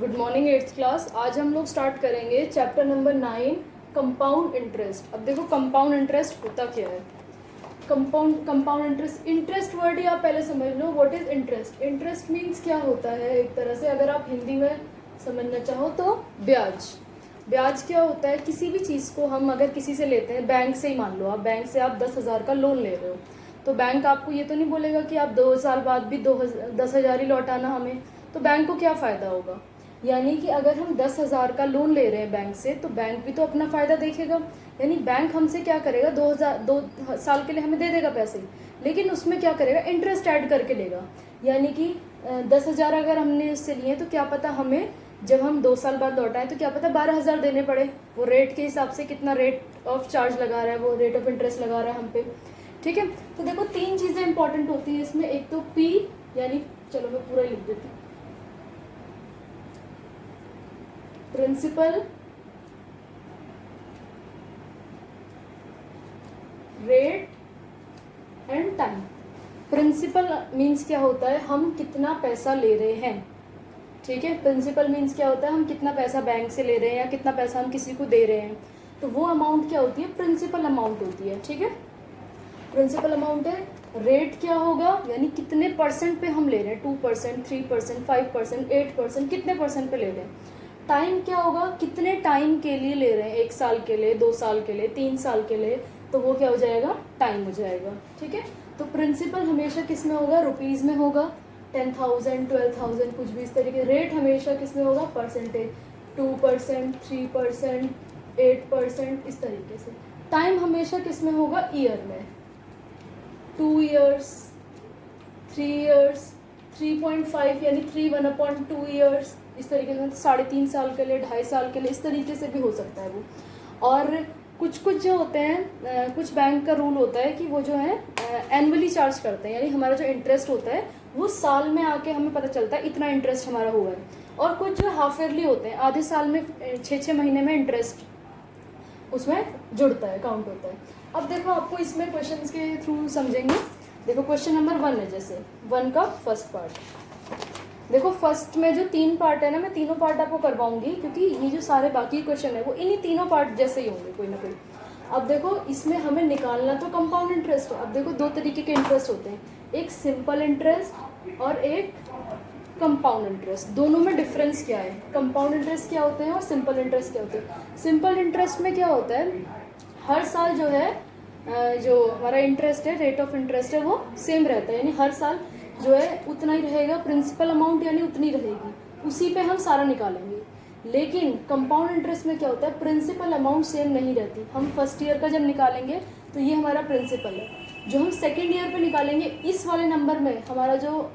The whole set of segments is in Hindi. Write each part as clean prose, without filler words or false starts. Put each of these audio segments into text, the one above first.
Good morning eighth class. आज हम लोग स्टार्ट करेंगे चैप्टर नंबर 9 कंपाउंड इंटरेस्ट। अब देखो कंपाउंड इंटरेस्ट होता क्या है। कंपाउंड इंटरेस्ट वर्ड ही आप पहले समझ लो। What is interest. Interest means क्या होता है, एक तरह से अगर आप हिंदी में समझना चाहो तो ब्याज। ब्याज क्या होता है, किसी भी चीज़ को हम अगर किसी से लेते हैं, बैंक से ही मान लो, आप बैंक से आप 10,000 का लोन ले रहे हो, तो बैंक आपको ये तो नहीं बोलेगा कि आप 2 साल बाद भी 10,000 ही लौटाना हमें। तो बैंक को क्या फ़ायदा होगा, यानी कि अगर हम 10,000 का लोन ले रहे हैं बैंक से, तो बैंक भी तो अपना फ़ायदा देखेगा। यानी बैंक हमसे क्या करेगा, 2 साल के लिए हमें दे देगा पैसे, लेकिन उसमें क्या करेगा, इंटरेस्ट ऐड करके लेगा। यानी कि 10,000 अगर हमने इससे लिए तो क्या पता हमें जब हम 2 साल बाद लौटाएं तो क्या पता 12,000 देने पड़े। वो रेट के हिसाब से कितना रेट ऑफ चार्ज लगा रहा है, वो रेट ऑफ इंटरेस्ट लगा रहा है हम पे। ठीक है, तो देखो 3 चीज़ें इंपॉर्टेंट होती है इसमें। एक तो पी, यानी चलो मैं पूरा लिख देती हूँ, principal, rate and time. Principal means क्या होता है, हम कितना पैसा ले रहे हैं। ठीक है, प्रिंसिपल मीन्स क्या होता है, हम कितना पैसा बैंक से ले रहे हैं या कितना पैसा हम किसी को दे रहे हैं, तो वो अमाउंट क्या होती है, प्रिंसिपल अमाउंट होती है। ठीक है, प्रिंसिपल अमाउंट है। रेट क्या होगा, यानी कितने परसेंट पे हम ले रहे हैं, 2%, 3%, 5%, 8%, कितने परसेंट पे ले रहे हैं। टाइम क्या होगा, कितने टाइम के लिए ले रहे हैं, 1 साल के लिए, 2 साल के लिए, 3 साल के लिए, तो वो क्या हो जाएगा, टाइम हो जाएगा। ठीक है, तो प्रिंसिपल हमेशा किस में होगा, रुपीज़ में होगा, 10,000, 12,000, कुछ भी इस तरीके। रेट हमेशा किस में होगा, परसेंटेज, 2%, 3%, 8%, इस तरीके से। टाइम हमेशा किस में होगा, ईयर में, 2 ईयर्स, 3 ईयर्स, 3.5 यानी 3/1/2 ईयर्स, इस तरीके से 3.5 साल के लिए, 2.5 साल के लिए, इस तरीके से भी हो सकता है वो। और कुछ कुछ जो होते हैं, कुछ बैंक का रूल होता है कि वो जो है एनुअली चार्ज करते हैं, यानी हमारा जो इंटरेस्ट होता है वो साल में आके हमें पता चलता है इतना इंटरेस्ट हमारा हुआ है। और कुछ जो हाफ ईयरली होते हैं, आधे साल में 6-6 महीने में इंटरेस्ट उसमें जुड़ता है, काउंट होता है। अब देखो आपको इसमें क्वेश्चंस के थ्रू समझेंगे। देखो क्वेश्चन नंबर 1 है, जैसे 1 का फर्स्ट पार्ट। देखो फर्स्ट में जो 3 पार्ट है ना, मैं तीनों पार्ट आपको करवाऊंगी, क्योंकि ये जो सारे बाकी क्वेश्चन है वो इन्हीं तीनों पार्ट जैसे ही होंगे कोई ना कोई। अब देखो इसमें हमें निकालना तो कंपाउंड इंटरेस्ट है। अब देखो 2 तरीके के इंटरेस्ट होते हैं, एक सिंपल इंटरेस्ट और एक कंपाउंड इंटरेस्ट। दोनों में डिफरेंस क्या है, कंपाउंड इंटरेस्ट क्या होते हैं और सिंपल इंटरेस्ट क्या होते हैं। सिंपल इंटरेस्ट में क्या होता है, हर साल जो है जो हमारा इंटरेस्ट है, रेट ऑफ इंटरेस्ट है, वो सेम रहता है, यानी हर साल जो है उतना ही रहेगा, प्रिंसिपल अमाउंट यानी उतनी रहेगी, उसी पे हम सारा निकालेंगे। लेकिन कंपाउंड इंटरेस्ट में क्या होता है, प्रिंसिपल अमाउंट सेम नहीं रहती। हम फर्स्ट ईयर का जब निकालेंगे तो ये हमारा प्रिंसिपल है, जो हम सेकेंड ईयर पे निकालेंगे इस वाले नंबर में हमारा जो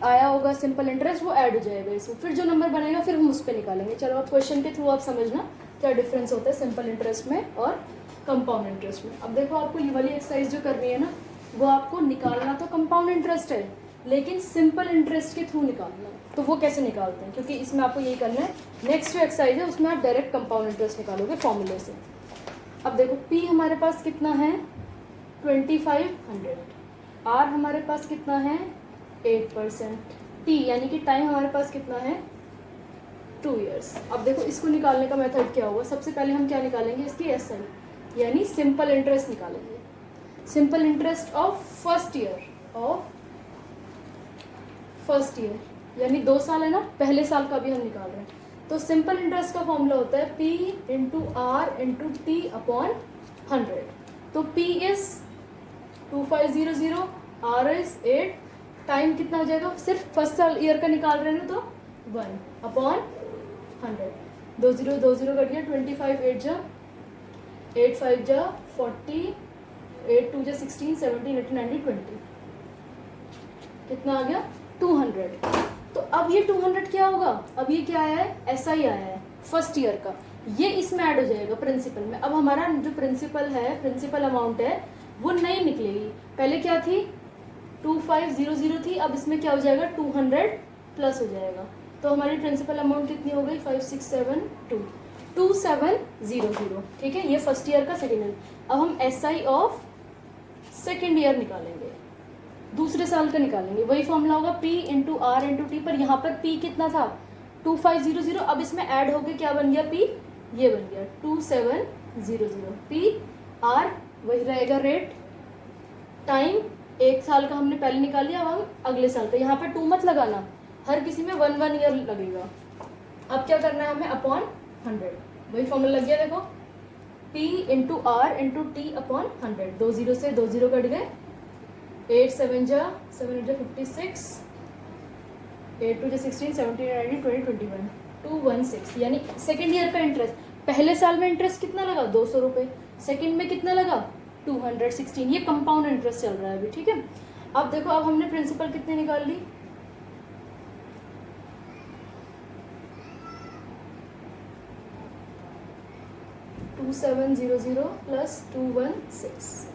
आया होगा सिंपल इंटरेस्ट वो ऐड हो जाएगा इसमें, फिर जो नंबर बनेगा फिर हम उस पर निकालेंगे। चलो अब क्वेश्चन के थ्रू आप समझना क्या डिफरेंस होता है सिंपल इंटरेस्ट में और कंपाउंड इंटरेस्ट में। अब देखो आपको ये वाली एक्सरसाइज जो करनी है ना, वो आपको निकालना तो कंपाउंड इंटरेस्ट है, लेकिन सिंपल इंटरेस्ट के थ्रू निकालना है। तो वो कैसे निकालते हैं, क्योंकि इसमें आपको यही करना है। नेक्स्ट जो एक्सरसाइज है उसमें आप डायरेक्ट कंपाउंड इंटरेस्ट निकालोगे फॉर्मूले से। अब देखो पी हमारे पास कितना है, 2500। आर हमारे पास कितना है, 8%। टी यानी कि टाइम हमारे पास कितना है, 2 ईयर्स। अब देखो इसको निकालने का मेथड क्या होगा, सबसे पहले हम क्या निकालेंगे, इसकी एस आई यानी सिंपल इंटरेस्ट निकालेंगे। Simple interest of first year यानी 2 साल है ना, पहले साल का भी हम निकाल रहे हैं। तो सिंपल इंटरेस्ट का फॉर्मूला होता है P into R into T upon 100। तो P is 2500, R is 8, time कितना हो जाएगा, सिर्फ फर्स्ट साल ईयर का निकाल रहे हैं तो 1 अपॉन 100। 2 0 2 0 कट गया, 25 8 जा 8 5 जा 40, 8 2 जा 16, 17 18 19 20, कितना आ गया 200। तो अब ये 200 क्या होगा, अब ये क्या आया है, ऐसा ही आया है फर्स्ट ईयर का, ये इसमें ऐड हो जाएगा प्रिंसिपल में। अब हमारा जो प्रिंसिपल है, प्रिंसिपल अमाउंट है वो नहीं निकलेगी, पहले क्या थी 2500 थी, अब इसमें क्या हो जाएगा 200 प्लस हो जाएगा। तो हमारी प्रिंसिपल अमाउंट कितनी हो गई, 2700। ठीक है, ये फर्स्ट ईयर का सेकेंड ईयर। अब हम S I of second year निकालेंगे, दूसरे साल का निकालेंगे। वही फॉर्मूला होगा P into R into T, पर यहाँ पर P कितना था 2500। अब इसमें ऐड होके क्या बन गया, पी, ये बन गया 2700। पी आर वही रहेगा रेट, टाइम 1 साल का हमने पहले निकाल लिया, अब हम अगले साल का, यहाँ पे 2 मत लगाना, हर किसी में 1 ईयर लगेगा। अब क्या करना है हमें, अपॉन 100, वही फॉर्मूला लग गया देखो, P into R into T upon 100। 2 0 से 2 0 कट गए, 8 7 जा 7 8 56, 8 2 जा 16, 17 19 20 21, 216। यानी सेकेंड ईयर का इंटरेस्ट, पहले साल में इंटरेस्ट कितना लगा 200 रुपये, सेकेंड में कितना लगा 216। ये कंपाउंड इंटरेस्ट चल रहा है अभी, ठीक है। अब देखो, अब हमने प्रिंसिपल कितने निकाल ली, 2700 प्लस 216।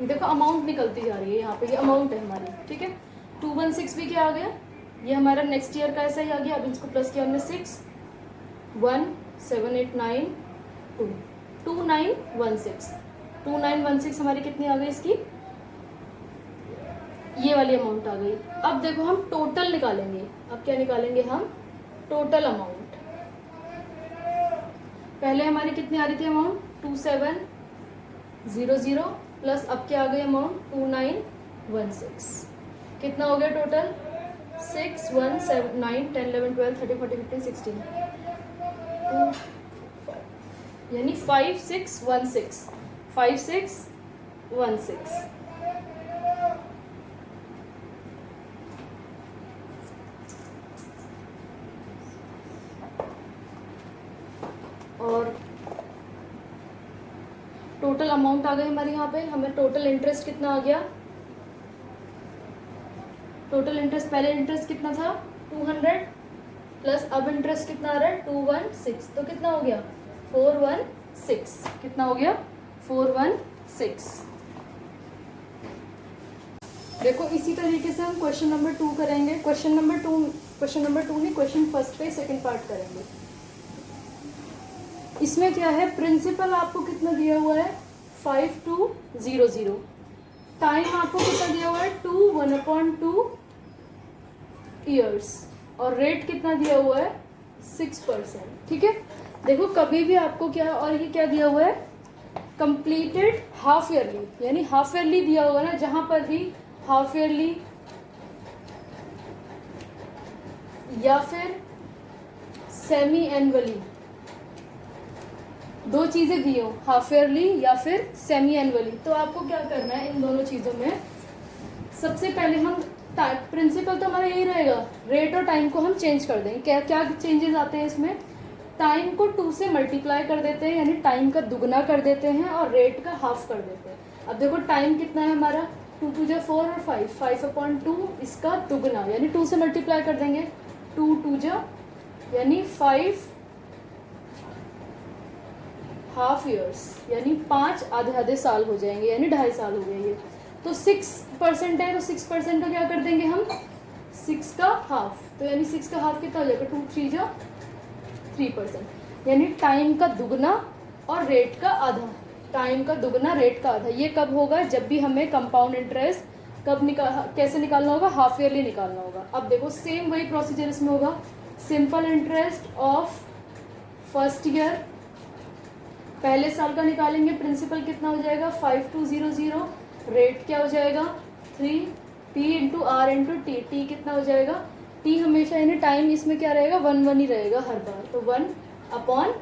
देखो अमाउंट निकलती जा रही है यहाँ पे, ये अमाउंट है हमारी, ठीक है। 216 भी क्या आ गया, ये हमारा नेक्स्ट ईयर का ऐसा ही आ गया। अब इसको प्लस किया हमने 6 1 7 8 9 2 2916। 2916 हमारी कितनी आ गई इसकी, ये वाली अमाउंट आ गई। अब देखो हम टोटल निकालेंगे, अब क्या निकालेंगे हम, टोटल अमाउंट। पहले हमारी कितनी आ रही थी अमाउंट 2700 प्लस अब क्या आ गई अमाउंट 2916। कितना हो गया टोटल, 6 1 7 9 10 11 12 13 14 15 16, यानी 5616। 5616। और टोटल अमाउंट आ गई हमारे यहाँ पे, हमें टोटल इंटरेस्ट कितना आ गया, टोटल इंटरेस्ट, पहले इंटरेस्ट कितना था 200 प्लस अब इंटरेस्ट कितना आ रहा है 216, तो कितना हो गया 416। कितना हो गया 416। देखो इसी तरीके से हम क्वेश्चन नंबर 2 करेंगे। क्वेश्चन नंबर टू नहीं, क्वेश्चन फर्स्ट पे सेकंड पार्ट करेंगे। इसमें क्या है, प्रिंसिपल आपको कितना दिया हुआ है 5200, टाइम आपको कितना दिया हुआ है 2 1/2 ईयर्स, और रेट कितना दिया हुआ है 6%, ठीक है। देखो कभी भी आपको क्या, और ये क्या दिया हुआ है कंप्लीटेड हाफ ईयरली, यानी हाफ ईयरली दिया होगा ना, जहां पर भी हाफ ईयरली या फिर सेमी एनुअली, दो चीजें दी हो, हाफ ईयरली या फिर सेमी एनुअली, तो आपको क्या करना है इन दोनों चीजों में, सबसे पहले हम प्रिंसिपल तो हमारा यही रहेगा, रेट और टाइम को हम चेंज कर देंगे। क्या क्या चेंजेस आते हैं इसमें, टाइम को 2 से मल्टीप्लाई कर देते हैं, यानी टाइम का दुगना कर देते हैं, और रेट का हाफ कर देते हैं। अब देखो टाइम कितना है हमारा 2 2 जा 4 और 5/2, इसका दुगना यानी 2 से मल्टीप्लाई कर देंगे, 2 2 जा यानी 5 हाफ ईयर्स, यानी 5 आधे आधे साल हो जाएंगे, यानी 2.5 साल हो गए ये। तो 6% है, तो 6% का क्या कर देंगे हम 6 का हाफ, तो यानी 6 का हाफ कितना हो जाएगा 2 3 जा 3%, यानी टाइम का दुगना और रेट का आधा, टाइम का दुगना रेट का आधा। ये कब होगा, जब भी हमें कंपाउंड इंटरेस्ट कैसे निकालना होगा, हाफ ईयरली निकालना होगा। अब देखो सेम वही प्रोसीजर इसमें होगा, simple interest of first year, पहले साल का निकालेंगे, प्रिंसिपल कितना हो जाएगा 5200, रेट क्या हो जाएगा 3 P into R into T, T कितना हो जाएगा, टी हमेशा यानी टाइम इसमें क्या रहेगा 1 1 ही रहेगा हर बार, तो 1/100,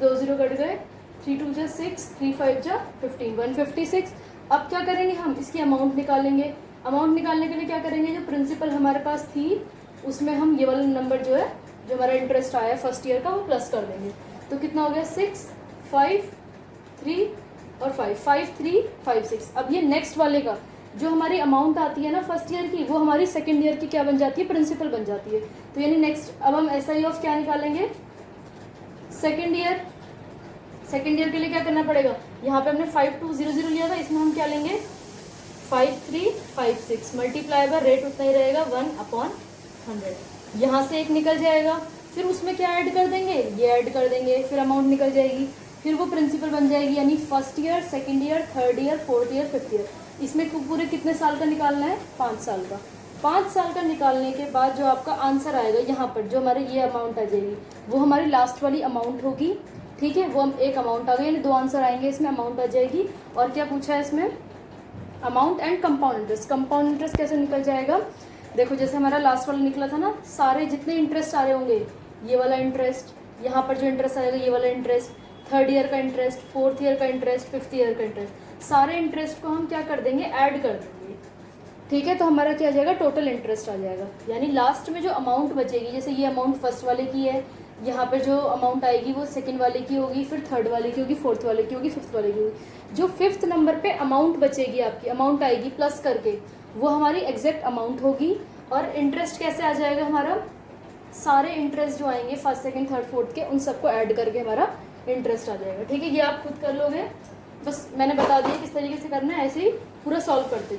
2 0 कट गए, 3 2 जा 6, 3 5 जा 15, 156। अब क्या करेंगे हम, इसकी अमाउंट निकालेंगे। अमाउंट निकालने के लिए क्या करेंगे, जो प्रिंसिपल हमारे पास थी उसमें हम ये वाला नंबर जो है, जो हमारा इंटरेस्ट आया फर्स्ट ईयर का, वो प्लस कर देंगे। तो कितना हो गया 6 5 3 और 5 5 3 5 6। अब ये नेक्स्ट वाले का जो हमारी अमाउंट आती है ना फर्स्ट ईयर की, वो हमारी सेकेंड ईयर की क्या बन जाती है, प्रिंसिपल बन जाती है। तो यानी नेक्स्ट अब हम SI ऑफ क्या निकालेंगे, सेकेंड ईयर। सेकेंड ईयर के लिए क्या करना पड़ेगा, यहाँ पे हमने 5200 लिया था, इसमें हम क्या लेंगे 5356 मल्टीप्लाई बाय रेट उतना ही रहेगा 1/100। यहाँ से एक निकल जाएगा, फिर उसमें क्या ऐड कर देंगे, ये ऐड कर देंगे, फिर अमाउंट निकल जाएगी, फिर वो प्रिंसिपल बन जाएगी, यानी first year, second year, third year, fourth year, fifth year. इसमें पूरे कितने साल का निकालना है, 5 साल का। 5 साल का निकालने के बाद जो आपका आंसर आएगा यहाँ पर, जो हमारे ये अमाउंट आ जाएगी, वो हमारी लास्ट वाली अमाउंट होगी। ठीक है, वो हम एक अमाउंट आ गई, यानी 2 आंसर आएंगे, इसमें अमाउंट आ जाएगी। और क्या पूछा है इसमें, amount and compound interest. Compound interest कैसे निकल जाएगा, देखो जैसे हमारा लास्ट वाला निकला था ना, सारे जितने इंटरेस्ट आ रहे होंगे, ये वाला इंटरेस्ट, यहाँ पर जो इंटरेस्ट आएगा ये वाला इंटरेस्ट, थर्ड ईयर का इंटरेस्ट, फोर्थ ईयर का इंटरेस्ट, फिफ्थ ईयर का इंटरेस्ट, सारे इंटरेस्ट को हम क्या कर देंगे, ऐड कर देंगे। ठीक है, तो हमारा क्या आ जाएगा, टोटल इंटरेस्ट आ जाएगा। यानी लास्ट में जो अमाउंट बचेगी, जैसे ये अमाउंट फर्स्ट वाले की है, यहाँ पर जो अमाउंट आएगी वो सेकंड वाले की होगी, फिर थर्ड वाले की होगी, फोर्थ वाले की होगी, फिफ्थ वाले की होगी। जो फिफ्थ नंबर पे अमाउंट बचेगी, आपकी अमाउंट आएगी प्लस करके, वो हमारी एग्जैक्ट अमाउंट होगी। और इंटरेस्ट कैसे आ जाएगा हमारा, सारे इंटरेस्ट जो आएंगे फर्स्ट सेकंड थर्ड फोर्थ के, उन सबको ऐड करके हमारा इंटरेस्ट आ जाएगा। ठीक है, ये आप खुद कर लोगे, बस मैंने बता दिया किस तरीके से करना है, ऐसे ही पूरा सॉल्व करते जाओ।